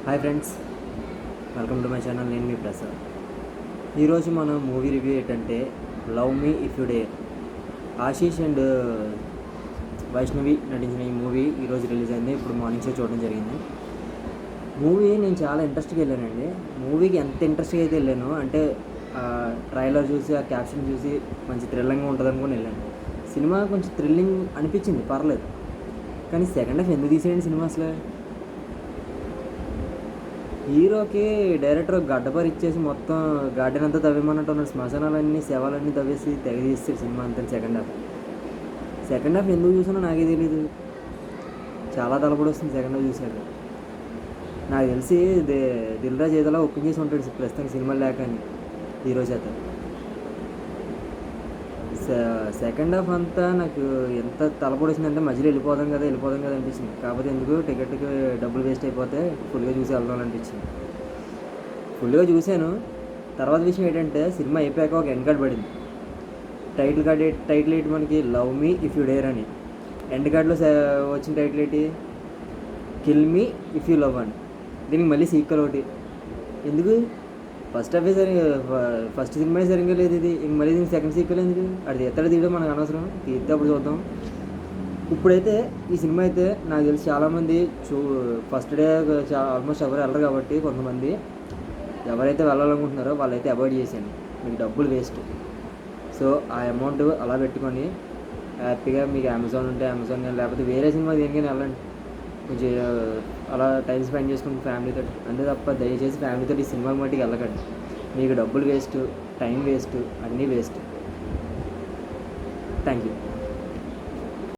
Hi friends, welcome to my channel. నేను మీ ప్రసాద్. ఈరోజు మన మూవీ రివ్యూ ఏంటంటే love me if you dare. Ashish and Vaishnavi నటించిన ఈ మూవీ ఈరోజు రిలీజ్ అయింది. ఇప్పుడు మార్నింగ్ షో చూడడం జరిగింది. మూవీ నేను చాలా ఇంట్రెస్ట్గా వెళ్ళానండి. మూవీకి ఎంత ఇంట్రెస్ట్గా అయితే వెళ్ళాను అంటే ట్రైలర్ చూసి ఆ క్యాప్షన్ చూసి మంచి థ్రిల్లింగ్గా ఉంటుంది అనుకుని వెళ్ళాను. సినిమా కొంచెం థ్రిల్లింగ్ అనిపించింది, పర్లేదు. కానీ సెకండ్ హాఫ్ ఎందుకు తీసేయండి సినిమా అసలు? హీరోకి డైరెక్టర్ గడ్డపరి ఇచ్చేసి మొత్తం గార్డెన్ అంతా తవ్వేమన్నట్టు ఉన్నాడు. శ్మశానాలన్నీ శవాలన్నీ తవ్వేసి తెగ తీస్తాడు సినిమా అంతా. సెకండ్ హాఫ్ ఎందుకు చూసానో నాకే తెలీదు. చాలా తలపడి వస్తుంది సెకండ్ హాఫ్ చూశాక. నాకు తెలిసి దిల్ రాజు ఏదోలా ఓపెన్ చేసి ఉంటాడు ప్రస్తుతం సినిమా లేక అని హీరో చేత. సెకండ్ హాఫ్ అంతా నాకు ఎంత తలపడి వచ్చిందంటే మధ్యలో వెళ్ళిపోదాం కదా అనిపించింది. కాకపోతే ఎందుకు టికెట్కి డబ్బులు వేస్ట్ అయిపోతే ఫుల్గా చూసి వెళ్దాం అనిపించింది. ఫుల్గా చూశాను. తర్వాత విషయం ఏంటంటే సినిమా అయిపోయాక ఒక ఎండ్ కార్డ్ పడింది. టైటిల్ ఏంటి మనకి, love me if you dare అని. ఎండ్ కార్డ్లో వచ్చిన టైటిల్ ఏంటి, kill me if you love అని. దీనికి మళ్ళీ సీక్వెల్ ఒకటి. ఎందుకు? ఫస్ట్ సినిమా సరిగ్గా లేదు ఇది, ఇంక మళ్ళీ దీనికి సెకండ్ సీక్వెల్ ఎందుకు? అది ఎత్తడ తీయడం మనకు అనవసరం, తీస్తే అప్పుడు చూద్దాం. ఇప్పుడైతే ఈ సినిమా అయితే నాకు తెలిసి చాలామంది ఫస్ట్ డే ఆల్మోస్ట్ ఎవరు వెళ్ళరు కాబట్టి కొంతమంది ఎవరైతే వెళ్ళాలనుకుంటున్నారో వాళ్ళైతే అవాయిడ్ చేశాను. మీకు డబ్బులు వేస్ట్. సో ఆ అమౌంట్ అలా పెట్టుకొని హ్యాపీగా మీకు అమెజాన్ ఉంటే అమెజాన్ కానీ లేకపోతే వేరే సినిమా దేనికైనా వెళ్ళండి. కొంచెం అలా టైం స్పెండ్ చేసుకుని ఫ్యామిలీతో. అంతే తప్ప దయచేసి ఫ్యామిలీతో ఈ సినిమా మట్టికి వెళ్ళకండి. మీకు డబ్బులు వేస్ట్, టైం వేస్ట్, అన్నీ వేస్ట్. Thank you.